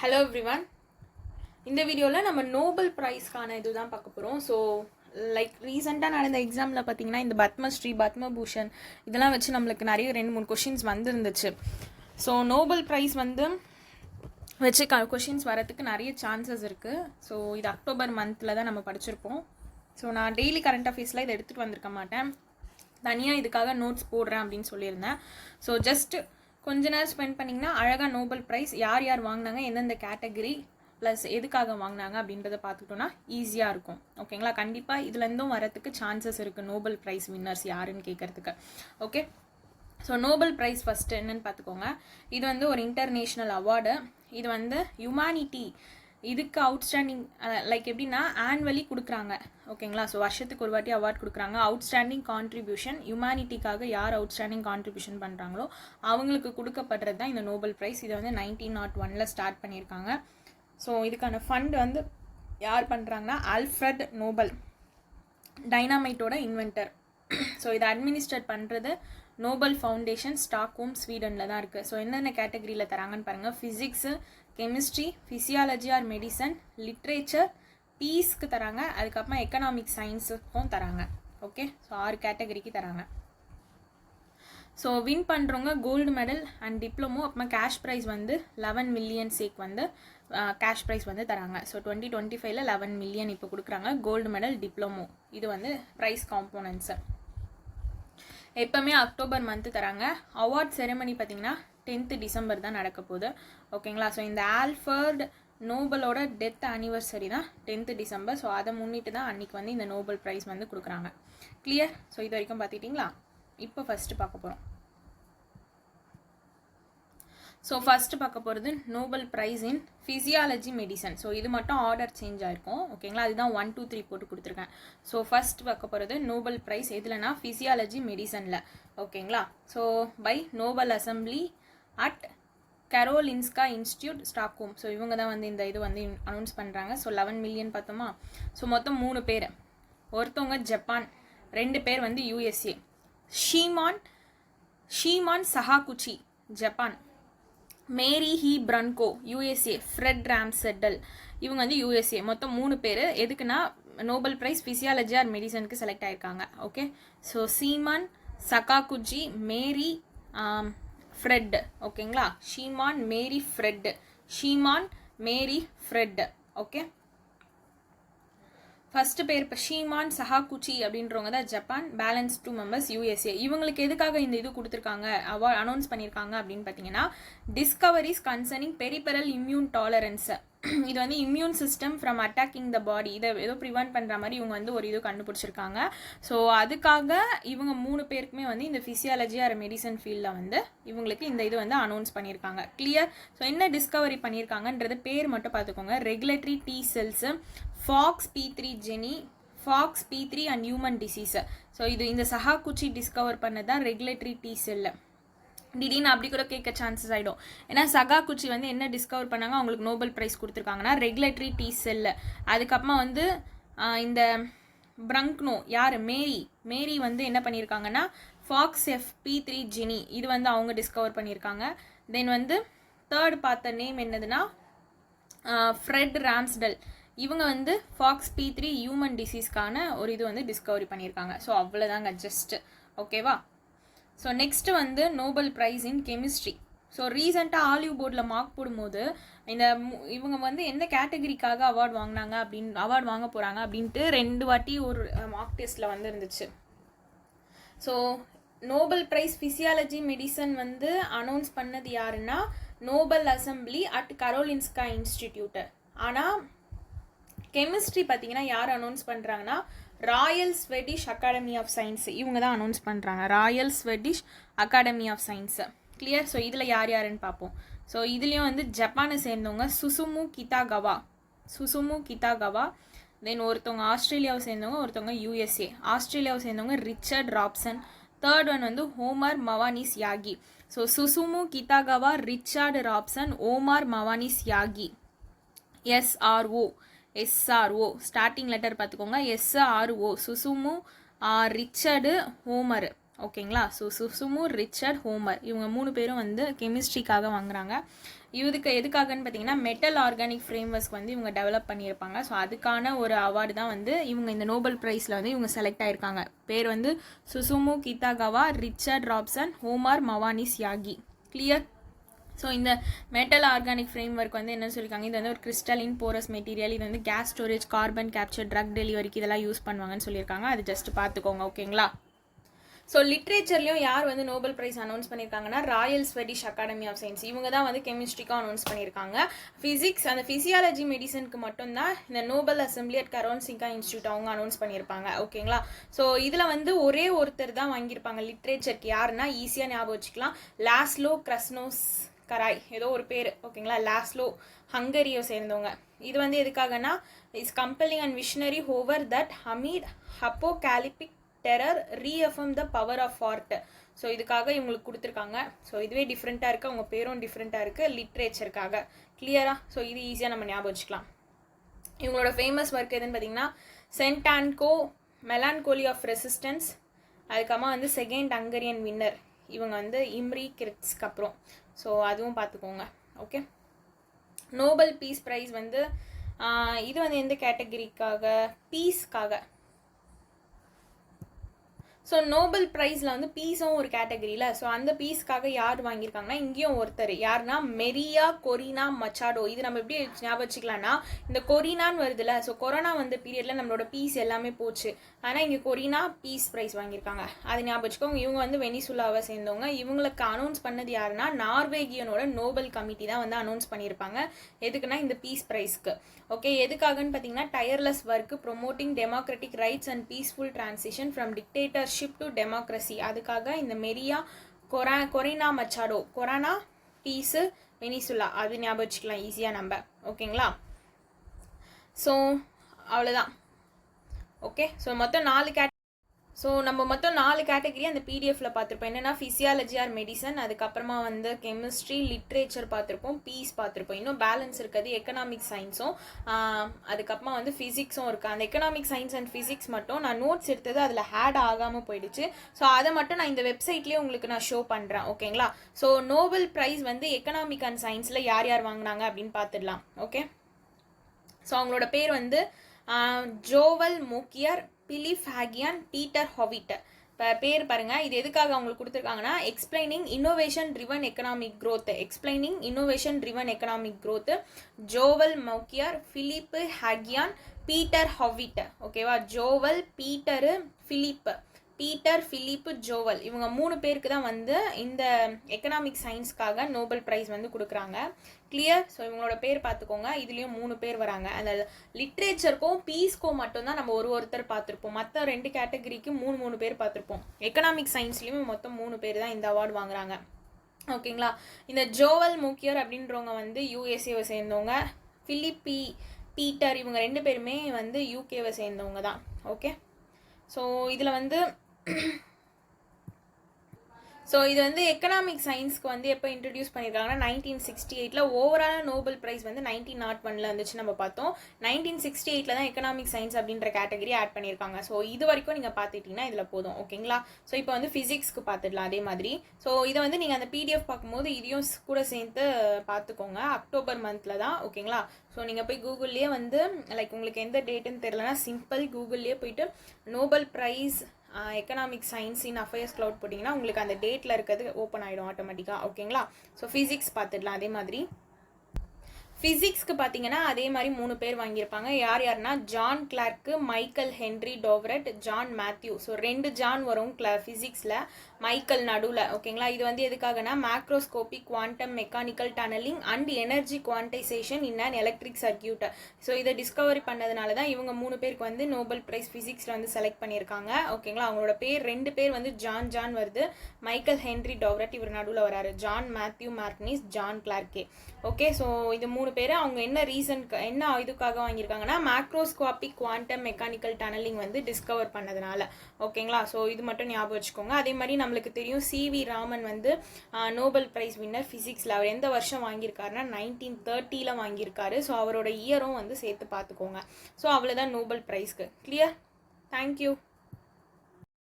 Hello everyone. இந்த வீடியோவில் நம்ம நோபல் ப்ரைஸ்க்கான இது தான் பார்க்க போகிறோம். ஸோ ரீசெண்டாக நடந்த எக்ஸாமில் பார்த்தீங்கன்னா இந்த பத்மஸ்ரீ பத்மபூஷன் இதெல்லாம் வச்சு நம்மளுக்கு நிறைய 2-3 கொஷின்ஸ் வந்துருந்துச்சு. ஸோ நோபல் ப்ரைஸ் வச்சு கொஷின்ஸ் வரதுக்கு நிறைய சான்சஸ் இருக்குது. ஸோ இது அக்டோபர் மந்தில் தான் நம்ம படிச்சிருப்போம். ஸோ நான் டெய்லி கரண்ட் அஃபேர்ஸில் இதை எடுத்துகிட்டு வந்திருக்க மாட்டேன், தனியாக இதுக்காக நோட்ஸ் போடுறேன் அப்படின்னு சொல்லியிருந்தேன். ஸோ ஜஸ்ட் கொஞ்ச நேரம் ஸ்பெண்ட் பண்ணிங்கன்னா அழகாக நோபல் ப்ரைஸ் யார் யார் வாங்கினாங்க, எந்தெந்த கேட்டகரி ப்ளஸ் எதுக்காக வாங்கினாங்க அப்படின்றத பார்த்துக்கிட்டோன்னா ஈஸியாக இருக்கும். ஓகேங்களா? கண்டிப்பாக இதுலேருந்தும் வரத்துக்கு சான்சஸ் இருக்குது நோபல் ப்ரைஸ் வின்னர்ஸ் யாருன்னு கேட்குறதுக்கு. Okay, so Nobel price first என்னன்னு பார்த்துக்கோங்க. இது ஒரு இன்டர்நேஷ்னல் அவார்டு. இது ஹியூமனிட்டி இதுக்கு அவுட்ஸ்டாண்டிங் எப்படின்னா ஆனுவலி கொடுக்குறாங்க. ஓகேங்களா? ஸோ வருஷத்துக்கு ஒரு வாட்டி அவார்ட் கொடுக்குறாங்க. அவுட்ஸ்டாண்டிங் கான்ட்ரிபியூஷன், ஹியூமனிட்டிக்காக யார் அவுட்ஸ்டாண்டிங் கான்ட்ரிபியூஷன் பண்ணுறாங்களோ அவங்களுக்கு கொடுக்கப்படுறது தான் இந்த நோபல் ப்ரைஸ். இதை 1901 ஸ்டார்ட் பண்ணியிருக்காங்க. ஸோ இதுக்கான ஃபண்ட் யார் பண்ணுறாங்கன்னா ஆல்ஃப்ரட் நோபல், டைனாமைட்டோட இன்வென்டர். ஸோ இதை அட்மினிஸ்ட்ரேட் பண்ணுறது நோபல் ஃபவுண்டேஷன், ஸ்டாக்ஹோம், ஸ்வீடனில் தான் இருக்குது. ஸோ என்னென்ன கேட்டகரியில் தராங்கன்னு பாருங்கள். Physics, chemistry, physiology or medicine, literature, பீஸ்க்கு தராங்க. அதுக்கப்புறமா எக்கனாமிக் சயின்ஸுக்கும் தராங்க. ஓகே, ஸோ 6 கேட்டகரிக்கு தராங்க. ஸோ வின் பண்ணுறவங்க கோல்டு மெடல் அண்ட் டிப்ளமோ, அப்புறமா கேஷ் ப்ரைஸ் 11 மில்லியன் சேக் கேஷ் ப்ரைஸ் தராங்க. ஸோ 2025 11 மில்லியன் இப்போ கொடுக்குறாங்க. கோல்டு மெடல், டிப்ளமோ இது ப்ரைஸ் காம்போனன்ட்ஸு. எப்போவுமே அக்டோபர் மந்த்து தராங்க. அவார்ட் செரெமனி பார்த்தீங்கன்னா 10th டிசம்பர் தான் நடக்க போகுது. ஓகேங்களா? ஸோ இந்த ஆல்ஃபர்ட் நோபலோட டெத் ஆனிவர்சரி தான் 10th டிசம்பர். ஸோ அதை முன்னிட்டு தான் அன்றைக்கி இந்த நோபல் ப்ரைஸ் கொடுக்குறாங்க. கிளியர்? ஸோ இது வரைக்கும் பார்த்துக்கிட்டிங்களா? இப்போ ஃபஸ்ட்டு பார்க்க போகிறோம். ஸோ ஃபஸ்ட்டு பார்க்க போகிறது நோபல் ப்ரைஸ் இன் ஃபிசியாலஜி மெடிசன். ஸோ இது மட்டும் ஆர்டர் சேஞ்ச் ஆகிருக்கும். ஓகேங்களா? அதுதான் 1, 2, 3 போட்டு கொடுத்துருக்கேன். ஸோ ஃபஸ்ட் பார்க்க போகிறது நோபல் ப்ரைஸ் எதுலனா ஃபிசியாலஜி மெடிசனில். ஓகேங்களா? So by Nobel assembly at Karolinska institute, Stockholm. So இவங்க தான் இந்த இது அனௌன்ஸ் பண்ணுறாங்க. ஸோ 11 மில்லியன் பார்த்தோமா? ஸோ மொத்தம் 3 பேர். ஒருத்தவங்க ஜப்பான், 2 பேர் USA. Shimon Sakaguchi Japan, Mary ஹி பிரன்கோ யூஎஸ்ஏ, ஃப்ரெட் ராம்செட்டல் இவங்க யூஎஸ்ஏ. மொத்தம் 3 பேர். எதுக்குன்னா நோபல் ப்ரைஸ் ஃபிசியாலஜி ஆர் மெடிசனுக்கு செலக்ட் ஆயிருக்காங்க. Okay, so Shimon, Sakaguchi, Mary, Fred. ஓகேங்களா? Shimon, Mary, Fred. Shimon, Mary, Fred. Okay, first பேர் இப்போ ஷீமான் சஹாகுச்சி அப்படின்றவங்க தான் ஜப்பான். Balance 2 members USA. இவங்களுக்கு எதுக்காக இந்த இது கொடுத்துருக்காங்க, அவார்ட் அனௌன்ஸ் பண்ணியிருக்காங்க அப்படின்னு பார்த்தீங்கன்னா discoveries concerning peripheral immune tolerance. இது immune system from attacking the body, இதை ஏதோ ப்ரிவென்ட் பண்ணுற மாதிரி இவங்க ஒரு இது கண்டுபிடிச்சிருக்காங்க. ஸோ அதுக்காக இவங்க 3 பேருக்குமே இந்த ஃபிசியாலஜி ஆர் மெடிசன் ஃபீல்டில் இவங்களுக்கு இந்த இது அனௌன்ஸ் பண்ணியிருக்காங்க. கிளியர்? ஸோ என்ன டிஸ்கவரி பண்ணியிருக்காங்கன்றது பேர் மட்டும் பார்த்துக்கோங்க. Regulatory T cells, Fox P3 gene, Fox P3 and human disease. So இந்த சஹாகுச்சி டிஸ்கவர் பண்ணது தான் ரெகுலேட்டரி டி செல்லு. திடீர்னு அப்படி கூட கேட்க சான்சஸ் ஆகிடும். ஏன்னா சகாகுச்சி என்ன டிஸ்கவர் பண்ணாங்க, அவங்களுக்கு நோபல் ப்ரைஸ் கொடுத்துருக்காங்கன்னா ரெகுலேட்டரி டி செல்லு. அதுக்கப்புறமா இந்த பிரங்க்னோ யார், மேரி என்ன பண்ணியிருக்காங்கன்னா ஃபாக்ஸ் P3 ஜெனி இது அவங்க டிஸ்கவர் பண்ணியிருக்காங்க. தென் தேர்ட் பார்த்த நேம் என்னதுன்னா ஃப்ரெட் ராம்ஸ்டல். இவங்க ஃபாக்ஸ் P3 ஹியூமன் டிசீஸ்க்கான ஒரு இது டிஸ்கவரி பண்ணியிருக்காங்க. ஸோ அவ்வளோதாங்க ஜஸ்ட். ஓகேவா? ஸோ நெக்ஸ்ட்டு நோபல் ப்ரைஸ் இன் கெமிஸ்ட்ரி. ஸோ ரீசெண்டாக ஆலிவ் போர்டில் மார்க் போடும்போது இவங்க எந்த கேட்டகரிக்காக அவார்ட் வாங்கினாங்க அவார்ட் வாங்க போகிறாங்க அப்படின்ட்டு 2 வாட்டி ஒரு மார்க் டெஸ்ட்டில் இருந்துச்சு. So Nobel prize physiology medicine announce பண்ணது யாருன்னா Nobel assembly at Karolinska institute. ஆனால் கெமிஸ்ட்ரி பார்த்தீங்கன்னா யார் அனௌன்ஸ் பண்ணுறாங்கன்னா royal Swedish academy of science இவங்க தான் அனௌன்ஸ் பண்ணுறாங்க. Royal Swedish academy of science. Clear? So இதில் யார் யாருன்னு பார்ப்போம். ஸோ இதுலேயும் ஜப்பானை சேர்ந்தவங்க சுசுமு கிதாகவா. தென் ஒருத்தவங்க ஆஸ்திரேலியாவை சேர்ந்தவங்க, ஒருத்தவங்க யூஎஸ்ஏ. ஆஸ்திரேலியாவை சேர்ந்தவங்க Richard Robson. Third one Omar Mwannes Yaghi. So Susumu Kitagawa, Richard Robson, Omar Mwannes Yaghi. SRO starting letter பார்த்துக்கோங்க. SRO Susumu, Richard, Omar. ஓகேங்களா. ஸோ சுசுமு, ரிச்சர்ட், ஹோமர் இவங்க 3 பேரும் வந்து கெமிஸ்ட்ரிக்காக வாங்குறாங்க. இதுக்கு எதுக்காகன்னு பார்த்தீங்கன்னா மெட்டல் ஆர்கானிக் ஃப்ரேம்வொர்க் வந்து இவங்க டெவலப் பண்ணியிருப்பாங்க. ஸோ அதுக்கான ஒரு அவார்டு தான் வந்து இவங்க இந்த நோபல் ப்ரைஸில் வந்து இவங்க செலக்ட் ஆகிருக்காங்க. பேர் வந்து சுசுமு கிதாகவா, ரிச்சர்ட் ராப்சன், ஹோமார் மவானிஸ் யாகி. கிளியர். ஸோ இந்த மெட்டல் ஆர்கானிக் ஃப்ரேம்வொர்க் வந்து என்ன சொல்லியிருக்காங்க, இது வந்து ஒரு கிறிஸ்டலின் போரஸ் மெட்டீரியல், இது வந்து gas storage, carbon capture, drug டெலிவரிக்கு இதெல்லாம் யூஸ் பண்ணுவாங்கன்னு சொல்லியிருக்காங்க. அது ஜஸ்ட் பார்த்துக்கோங்க. ஓகேங்களா. ஸோ லிட்ரேச்சர்லையும் யார் வந்து நோபல் ப்ரைஸ் அனௌன்ஸ் பண்ணியிருக்காங்கன்னா Royal Swedish academy of science இவங்க தான் வந்து கெமிஸ்ட்ரிக்கும் அனௌன்ஸ் பண்ணியிருக்காங்க. ஃபிசிக்ஸ் அந்த ஃபிசியாலஜி மெடிசனுக்கு மட்டும்தான் இந்த நோபல் அசம்பிளி அட் கரோன்சிங்கா இன்ஸ்டியூட் அவங்க அனௌன்ஸ் பண்ணியிருப்பாங்க. ஓகேங்களா. ஸோ இதில் வந்து ஒரே ஒருத்தர் தான் வாங்கியிருப்பாங்க லிட்ரேச்சருக்கு. யாருன்னா ஈஸியாக ஞாபகம் வச்சுக்கலாம், லாஸ்லோ கிரஸ்னோஸ் கராய் ஏதோ ஒரு பேர். ஓகேங்களா. லாஸ்லோ ஹங்கரியை சேர்ந்தவங்க. இது வந்து எதுக்காகனா is compelling and visionary oeuvre that amid apocalyptic terror reaffirm the power of art. So இதுக்காக இவங்களுக்கு கொடுத்துருக்காங்க. ஸோ இதுவே டிஃப்ரெண்ட்டாக இருக்குது, அவங்க பேரும் டிஃப்ரெண்ட்டாக இருக்குது லிட்ரேச்சருக்காக. கிளியரா. ஸோ இது ஈஸியாக நம்ம ஞாபகம் வச்சுக்கலாம். இவங்களோட ஃபேமஸ் ஒர்க் எதுன்னு பார்த்தீங்கன்னா சென்டான்கோ, மெலான்கோலி ஆஃப் ரெசிஸ்டன்ஸ், அதுக்கப்புறமா வந்து செகண்ட் ஹங்கரியன் வின்னர் இவங்க வந்து இம்ரி கிரிட்ஸ்க்கு அப்புறம். ஸோ அதுவும் பார்த்துக்கோங்க. ஓகே. நோபல் பீஸ் ப்ரைஸ் வந்து இது வந்து எந்த கேட்டகரிக்காக, பீஸ்க்காக. ஸோ நோபல் ப்ரைஸில் வந்து பீஸும் ஒரு கேட்டகரியில். ஸோ அந்த பீஸ்க்காக யார் வாங்கியிருக்காங்கன்னா இங்கேயும் ஒருத்தர். யாருன்னா மெரியா கொரினா மச்சாடோ. இது நம்ம எப்படி ஞாபகம் வச்சுக்கலாம்னா இந்த கொரினான்னு வருதுல்ல, ஸோ கொரோனா வந்த பீரியடில் நம்மளோட பீஸ் எல்லாமே போச்சு. ஆனால் இங்கே கொரினா பீஸ் ப்ரைஸ் வாங்கியிருக்காங்க. அது ஞாபகம் வச்சுக்கோங்க. இவங்க வந்து வெனிசுலாவை சேர்ந்தவங்க. இவங்களுக்கு அனௌன்ஸ் பண்ணது யாருன்னா நார்வேகியனோட நோபல் கமிட்டி தான் வந்து அனௌன்ஸ் பண்ணியிருப்பாங்க. எதுக்குன்னா இந்த பீஸ் ப்ரைஸ்க்கு. ஓகே. எதுக்காகன்னு பார்த்தீங்கன்னா tireless work promoting democratic rights and peaceful transition from dictatorship to democracy. அதுக்காக இந்த Maria Corina Machado, corona peace Venezuela அது ஞாபகம் வச்சுக்கலாம் ஈஸியாக நம்ம. ஓகேங்களா. ஸோ அவ்வளோதான். ஓகே. ஸோ மொத்தம் 4 கேட்டகரி அந்த பிடிஎஃப்ல பார்த்துருப்போம். என்னென்னா ஃபிசியாலஜி ஆர் மெடிசன், அதுக்கப்புறமா வந்து கெமிஸ்ட்ரி, லிட்ரேச்சர் பார்த்துருப்போம், பீஸ் பார்த்துருப்போம். இன்னும் பேலன்ஸ் இருக்கிறது எக்கனாமிக் சயின்ஸும் அதுக்கப்புறமா வந்து ஃபிசிக்ஸும் இருக்குது. அந்த எக்கனாமிக் சயின்ஸ் அண்ட் ஃபிசிக்ஸ் மட்டும் நான் நோட்ஸ் எடுத்தது அதில் ஆட் ஆகாமல் போயிடுச்சு. ஸோ அதை மட்டும் நான் இந்த வெப்சைட்லேயே உங்களுக்கு நான் ஷோ பண்ணுறேன். ஓகேங்களா. ஸோ நோபல் ப்ரைஸ் வந்து எக்கனாமிக் அண்ட் சயின்ஸில் யார் யார் வாங்கினாங்க அப்படின்னு பார்த்துடலாம். ஓகே. ஸோ அவங்களோட பேர் வந்து Joel Mokyr, Philippe Aghion, Peter Howitt. இப்போ பேர் பாருங்கள். இது எதுக்காக அவங்களுக்கு கொடுத்துருக்காங்கன்னா explaining innovation driven economic growth, Joel Mokyr, Philippe Aghion, Peter Howitt. ஓகேவா. ஜோவல், பீட்டர், பிலிப், ஜோவல் இவங்க 3 பேருக்கு தான் வந்து இந்த எக்கனாமிக் சயின்ஸ்க்காக நோபல் ப்ரைஸ் வந்து கொடுக்குறாங்க. கிளியர். ஸோ இவங்களோட பேர் பார்த்துக்கோங்க. இதுலேயும் 3 பேர் வராங்க. அந்த லிட்ரேச்சருக்கும் பீஸ்க்கும் மட்டும்தான் நம்ம ஒருத்தர் பார்த்துருப்போம். மற்ற 2 கேட்டகரிக்கு 3 பேர் பார்த்துருப்போம். எக்கனாமிக் சயின்ஸ்லேயும் மொத்தம் 3 பேர் தான் இந்த அவார்டு வாங்குறாங்க. ஓகேங்களா. இந்த ஜோவல் மோக்கியர் அப்படின்றவங்க வந்து யூஎஸ்ஏவை சேர்ந்தவங்க. பீட்டர் இவங்க 2 பேருமே வந்து யூகேவை சேர்ந்தவங்க தான். ஓகே. ஸோ இதில் வந்து இது வந்து எக்கனாமிக் சயின்ஸ்க்கு வந்து எப்போ இன்ட்ரடியூஸ் பண்ணியிருக்காங்கன்னா 1968 ஓவரால் நோபல் ப்ரைஸ் வந்து 1901 இருந்துச்சு நம்ம பார்த்தோம். 1968 தான் எக்கனாமிக் சயின்ஸ் அப்படின்ற கேட்டகரி ஆட் பண்ணியிருக்காங்க. ஸோ இது வரைக்கும் நீங்கள் பார்த்துட்டிங்கன்னா இதில் போதும். ஓகேங்களா. ஸோ இப்போ வந்து ஃபிசிக்ஸ்க்கு பார்த்துடலாம் அதே மாதிரி. ஸோ இதை வந்து நீங்கள் அந்த பிடிஎஃப் பார்க்கும்போது இதையும் கூட சேர்த்து பார்த்துக்கோங்க. அக்டோபர் மந்தில் தான். ஓகேங்களா. ஸோ நீங்கள் போய் கூகுள்லேயே வந்து உங்களுக்கு எந்த டேட்டுன்னு தெரியலனா சிம்பிள் கூகுள்லேயே போயிட்டு Nobel prize economic science in affairs cloud போட்டிங்கன்னா உங்களுக்கு அந்த டேட்டில் இருக்கிறது ஓப்பன் ஆகிடும் ஆட்டோமேட்டிக்காக. ஓகேங்களா. ஸோ ஃபிசிக்ஸ் பார்த்துடலாம் அதே மாதிரி. ஃபிசிக்ஸ்க்கு பார்த்தீங்கன்னா அதே மாதிரி 3 பேர் வாங்கியிருப்பாங்க. யாருன்னா John Clarke, Michael Henry Devoret, John Matthew. So 2 John வரும் ஃபிசிக்ஸில், மைக்கேல் நடுவில். ஓகேங்களா. இது வந்து எதுக்காகனா macroscopic quantum mechanical tunneling and energy quantization in an electric circuit. So இதை டிஸ்கவரி பண்ணதுனால தான் இவங்க 3 பேருக்கு வந்து நோபல் ப்ரைஸ் ஃபிசிக்ஸில் வந்து செலக்ட் பண்ணியிருக்காங்க. ஓகேங்களா. அவங்களோட பேர் 2 பேர் வந்து ஜான் வருது, மைக்கேல் ஹென்ரி டோவரட் இவர் நடுவில் வராரு, ஜான் மேத்யூ மார்டினிஸ், ஜான் கிளார்கே. ஓகே. ஸோ இது 3 பேர் அவங்க என்ன இதுக்காக வாங்கியிருக்காங்கன்னா மேக்ரோஸ்கோபிக் குவாண்டம் மெக்கானிக்கல் டனலிங் வந்து டிஸ்கவர் பண்ணதுனால. ஓகேங்களா. ஸோ இது மட்டும் ஞாபகம் வச்சுக்கோங்க. அதே மாதிரி நம்மளுக்கு தெரியும் சிவி ராமன் வந்து நோபல் பிரைஸ் வின்னர் ஃபிசிக்ஸில். அவர் எந்த வருஷம் வாங்கியிருக்காருன்னா 1930 வாங்கியிருக்காரு. ஸோ அவரோட இயரும் வந்து சேர்த்து பார்த்துக்கோங்க. ஸோ அவ்வளோதான் நோபல் ப்ரைஸ்க்கு. கிளியர். தேங்க்யூ.